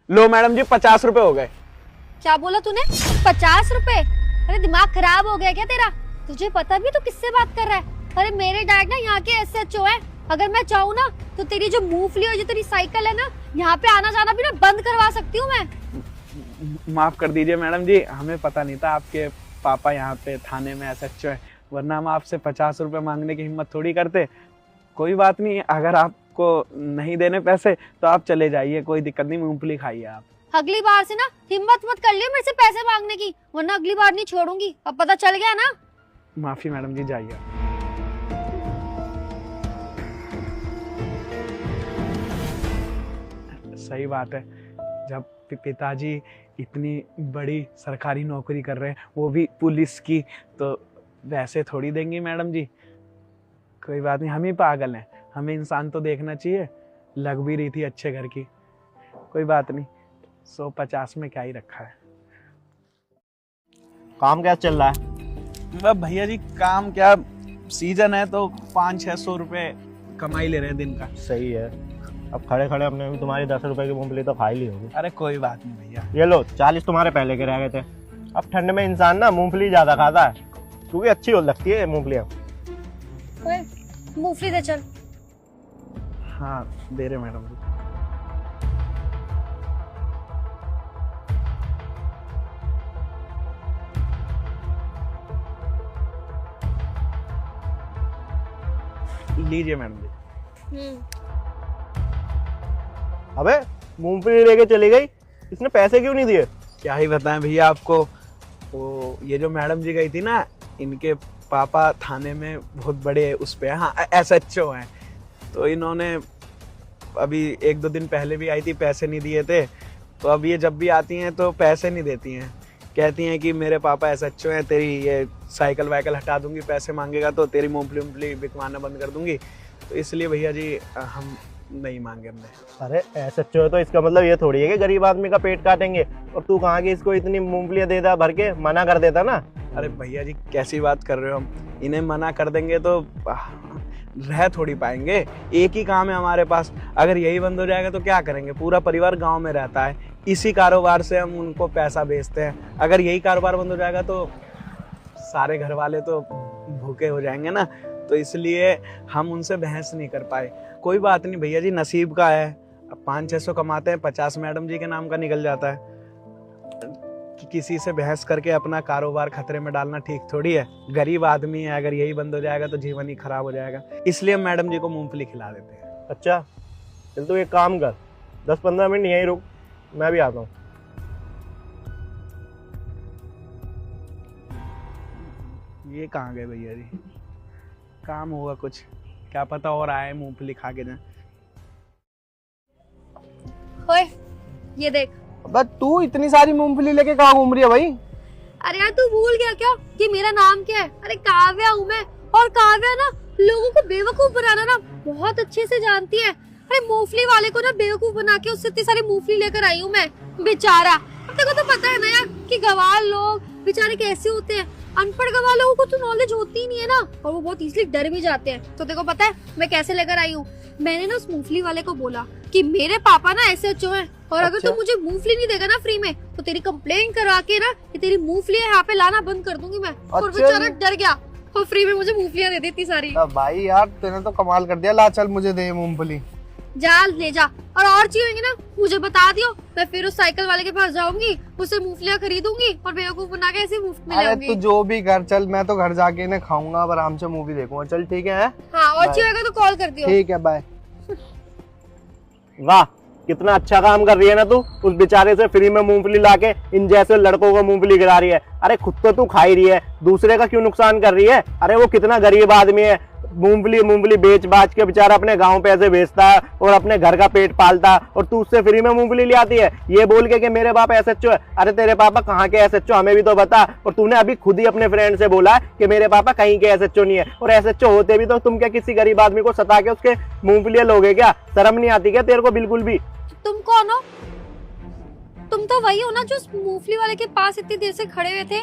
लो madam जी 50 रुपए हो गए। क्या बोला तूने? 50 रुपए? अरे दिमाग खराब हो गया क्या तेरा? तुझे पता भी तो किससे बात कर रहा है? अरे मेरे डैड ना यहाँ के SHO है। अगर मैं चाहूँ ना तो तेरी जो मूंगफली और जो तेरी साइकिल है ना, यहाँ पे आना जाना भी ना बंद करवा सकती हूँ मैं। माफ कर दीजिए मैडम जी, हमें पता नहीं था आपके पापा यहाँ पे थाने में SHO है, वरना हम आपसे 50 रुपए मांगने की हिम्मत थोड़ी करते। कोई बात नहीं, अगर आपको नहीं देने पैसे तो आप चले जाइए, कोई दिक्कत नहीं, मूंगफली खाइए आप। अगली बार से ना हिम्मत मत कर लियो मेरे से पैसे मांगने की, वरना अगली बार नहीं छोड़ूंगी। अब पता चल गया ना? माफी मैडम जी, जाइए। सही बात है, जब पिताजी इतनी बड़ी सरकारी नौकरी कर रहे हैं, वो भी पुलिस की, तो वैसे थोड़ी देंगी मैडम जी। कोई बात नहीं, हम ही पागल हैं, हमें इंसान तो देखना चाहिए। लग भी रही थी अच्छे घर की, कोई बात नहीं, 150 में क्या ही रखा है। काम कैसा चल रहा है? वह भैया जी काम क्या, सीजन है तो 500-600 रुपए कमाई ले रहे हैं दिन का। सही है। अब खड़े खड़े अपने भी तुम्हारी 10 रुपए की मूंगफली तो खा ही ली होगी। अरे कोई बात नहीं भैया। ये लो 40 तुम्हारे पहले के रह गए थे। अब ठंड में इंसान ना मूंगफली ज्यादा खाता है, क्योंकि अच्छी हो लगती है मूंगफलियाँ। मूंगफली दे चल। हाँ दे रहे मैडम जी। लीजिए मैडम जी। अबे मूंगफली लेके चली गई, इसने पैसे क्यों नहीं दिए? क्या ही बताएं भैया आपको, वो ये जो मैडम जी गई थी ना, इनके पापा थाने में बहुत बड़े उस पे, हाँ SHO हैं, तो इन्होंने अभी 1-2 दिन पहले भी आई थी, पैसे नहीं दिए थे। तो अब ये जब भी आती हैं तो पैसे नहीं देती हैं, कहती हैं कि मेरे पापा SHO हैं, तेरी ये साइकिल वाइकिल हटा दूंगी, पैसे मांगेगा तो तेरी मूंगफली बिकवाना बंद कर दूंगी। तो इसलिए भैया जी हम नहीं मांगे हमने। अरे SHO है तो इसका मतलब ये थोड़ी है कि गरीब आदमी का पेट काटेंगे। और तू कहाँ की इसको इतनी मूंगफलियाँ दे दा भर के, मना कर देता ना। अरे भैया जी कैसी बात कर रहे हो, हम इन्हें मना कर देंगे तो रह थोड़ी पाएंगे। एक ही काम है हमारे पास, अगर यही बंद हो जाएगा तो क्या करेंगे? पूरा परिवार गांव में रहता है, इसी कारोबार से हम उनको पैसा भेजते हैं। अगर यही कारोबार बंद हो जाएगा तो सारे घर वाले तो भूखे हो जाएंगे ना, तो इसलिए हम उनसे बहस नहीं कर पाए। कोई बात नहीं भैया जी, नसीब का है। अब 500-600 कमाते हैं, 50 मैडम जी के नाम का निकल जाता है। किसी से बहस करके अपना कारोबार खतरे में डालना ठीक थोड़ी है। गरीब आदमी है, अगर यही बंद हो जाएगा तो जीवन ही खराब हो जाएगा। इसलिए हम मैडम जी को मूंगफली खिला देते हैं। अच्छा चल, तू एक काम कर, 10-15 मिनट यहीं रुक, मैं भी आता हूँ। ये कहाँ गए भैया जी? काम होगा कुछ, क्या पता और आए मूंगफली खा के जाए। ओए ये देख। बस तू इतनी सारी मूंगफली लेके कहाँ घूम रही है भाई? अरे यार तू भूल गया क्या कि मेरा नाम क्या है? अरे काव्या हूँ मैं, और काव्या ना लोगों को बेवकूफ बनाना ना बहुत अच्छे से जानती है। अरे मूंगफली वाले को ना बेवकूफ बना के उससे इतनी सारी मूंगफली लेकर आई हूँ मैं, बेचारा। अब तेरे को तो पता है ना यार कि गवार लोग बेचारे कैसे होते हैं। अनपढ़ गवार लोगों को तो नॉलेज होती ही नहीं है ना, और वो बहुत इजीली डर भी जाते हैं। तो तेरे को पता है मैं कैसे लेकर आई हूँ? मैंने ना उस मूंगफली वाले को बोला कि मेरे पापा ना SHO हैं, और अगर तू मुझे मूंगफली नहीं देगा ना फ्री में तो तेरी कंप्लेंट करवा के ना कि तेरी मूंगफली यहाँ पे लाना बंद कर दूंगी मैं। और बेचारा डर गया और फ्री में मुझे मूंगफलियाँ दे दी इतनी सारी। भाई यार तूने तो कमाल कर दिया, ला चल मुझे दे मूंगफली। जा ले जा, और चीज होंगी ना मुझे बता दियो, मैं फिर उस साइकिल वाले के पास जाऊंगी, उससे मूंगफलियाँ खरीदूंगी और बेवकूफ बना के ऐसे मुफ्त में ले आऊंगी। तू जो भी कर, चल मैं तो घर जाके इन्हें खाऊंगा, आराम से मूवी देखूंगा। चल ठीक है? हाँ, और चीज होगा तो कॉल कर दियो। ठीक है, बाय। वाह कितना अच्छा काम कर रही है ना तू, उस बेचारे से फ्री में मूंगफली लाके इन जैसे लड़कों को मूंगफली खिला रही है। अरे खुद तो तू खा ही रही है, दूसरे का क्यों नुकसान कर रही है? अरे वो कितना गरीब आदमी है, मूंगफली बेच बाच के बेचारा अपने गांव पैसे बेचता है और अपने घर का पेट पालता है, और तू उससे फ्री में मूंगफली ले आती है ये बोल के कि मेरे पापा SHO है। अरे तेरे पापा कहाँ के SHO, हमें भी तो बता। और तूने अभी खुद ही अपने फ्रेंड से बोला कि मेरे पापा कहीं के SHO नहीं है, और SHO होते भी तो तुम क्या किसी गरीब आदमी को सता के उसके मूंगफलियां लोगे क्या? शर्म नहीं आती क्या तेरे को बिल्कुल भी? तुम कौन हो? तुम तो वही हो ना जो उस मूंगफली वाले के पास इतनी देर से खड़े हुए थे।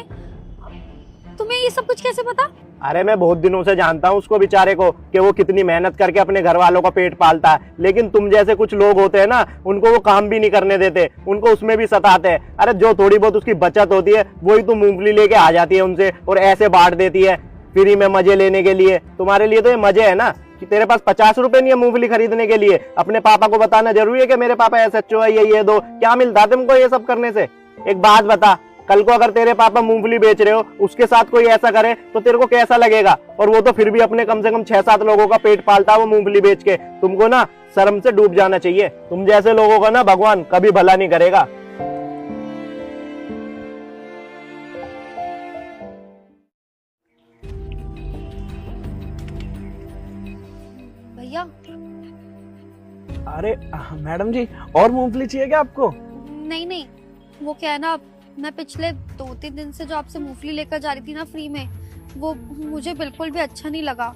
तुम्हें ये सब कुछ कैसे पता? अरे मैं बहुत दिनों से जानता हूँ उसको बेचारे को कि वो कितनी मेहनत करके अपने घर वालों का पेट पालता है, लेकिन तुम जैसे कुछ लोग होते हैं ना, उनको वो काम भी नहीं करने देते, उनको उसमें भी सताते हैं। अरे जो थोड़ी बहुत उसकी बचत होती है वही तो मूंगफली लेके आ जाती है उनसे और ऐसे बांट देती है फ्री में मजे लेने के लिए। तुम्हारे लिए तो ये मजे है ना कि तेरे पास 50 रुपए नहीं है मूंगफली खरीदने के लिए। अपने पापा को बताना जरूरी है कि मेरे पापा SHO है, ये दो। क्या मिलता है तुमको ये सब करने से? एक बात बता, कल को अगर तेरे पापा मूंगफली बेच रहे हो, उसके साथ कोई ऐसा करे तो तेरे को कैसा लगेगा? और वो तो फिर भी अपने कम से कम 6-7 लोगों का पेट पालता है वो मूंगफली बेच के। तुमको ना शर्म से डूब जाना चाहिए। तुम जैसे लोगों का ना भगवान कभी भला नहीं करेगा। भैया अरे मैडम जी, और मूंगफली चाहिए क्या आपको? नहीं नहीं, वो क्या है ना, मैं पिछले 2-3 दिन से जो आपसे मूंगफली लेकर जा रही थी ना फ्री में, वो मुझे बिल्कुल भी अच्छा नहीं लगा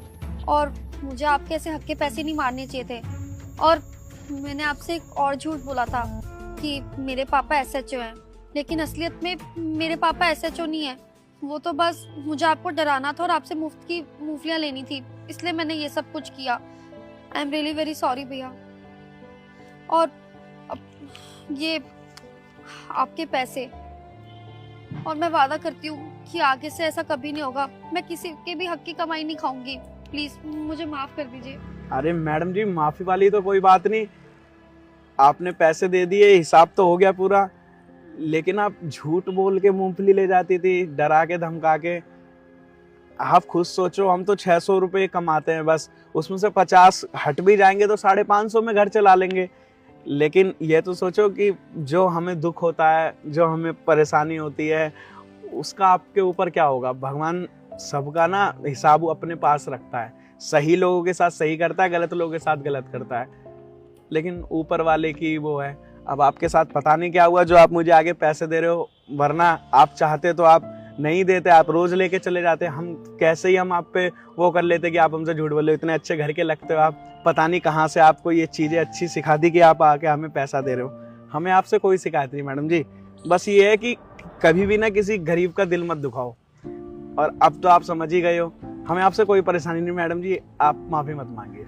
और मुझे आपके ऐसे हक के पैसे नहीं मारने चाहिए थे। और मैंने आपसे एक और झूठ बोला था कि मेरे पापा SHO हैं, लेकिन असलियत में मेरे पापा SHO नहीं है। वो तो बस मुझे आपको डराना था और आपसे मुफ्त की मूंगफलियाँ लेनी थी, इसलिए मैंने ये सब कुछ किया। आई एम रियली वेरी सॉरी भैया। और ये आपके पैसे, और मैं वादा करती हूँ कि आगे से ऐसा कभी नहीं होगा। मैं किसी के भी हक की कमाई नहीं खाऊंगी। प्लीज मुझे माफ कर दीजिए। अरे मैडम जी, माफी वाली तो कोई बात नहीं, आपने पैसे दे दिए, हिसाब तो हो गया पूरा। लेकिन आप झूठ बोल के मूंगफली ले जाती थी, डरा के धमका के। आप खुद सोचो, हम तो 600 रुपये कमाते हैं बस, उसमें से 50 हट भी जाएंगे तो 550 में घर चला लेंगे। लेकिन ये तो सोचो कि जो हमें दुख होता है, जो हमें परेशानी होती है, उसका आपके ऊपर क्या होगा? भगवान सबका ना हिसाब अपने पास रखता है। सही लोगों के साथ सही करता है, गलत लोगों के साथ गलत करता है। लेकिन ऊपर वाले की वो है। अब आपके साथ पता नहीं क्या हुआ जो आप मुझे आगे पैसे दे रहे हो, वरना आप चाहते तो आप नहीं देते, आप रोज लेके चले जाते। हम कैसे ही हम आप पे वो कर लेते कि आप हमसे झूठ बोले। इतने अच्छे घर के लगते हो आप, पता नहीं कहाँ से आपको ये चीज़ें अच्छी सिखा दी कि आप आके हमें पैसा दे रहे हो। हमें आपसे कोई शिकायत नहीं मैडम जी, बस ये है कि कभी भी ना किसी गरीब का दिल मत दुखाओ। और अब तो आप समझ ही गए हो, हमें आपसे कोई परेशानी नहीं मैडम जी, आप माफ़ी मत मांगिए।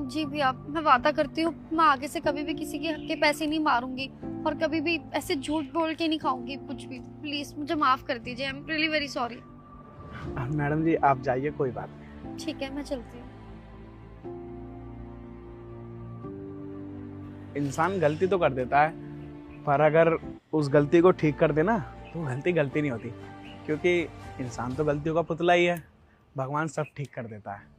जी भैया, मैं वादा करती हूँ मैं आगे से कभी भी किसी के हक के पैसे नहीं मारूंगी और कभी भी ऐसे झूठ बोल के नहीं खाऊंगी कुछ भी। प्लीज मुझे माफ कर दीजिए। I am really very sorry. Madam ji आप जाइए, कोई बात नहीं। ठीक है, मैं चलती हूँ। इंसान गलती तो कर देता है, पर अगर उस गलती को ठीक कर देना तो गलती गलती नहीं होती, क्योंकि इंसान तो गलतियों का पुतला ही है। भगवान सब ठीक कर देता है।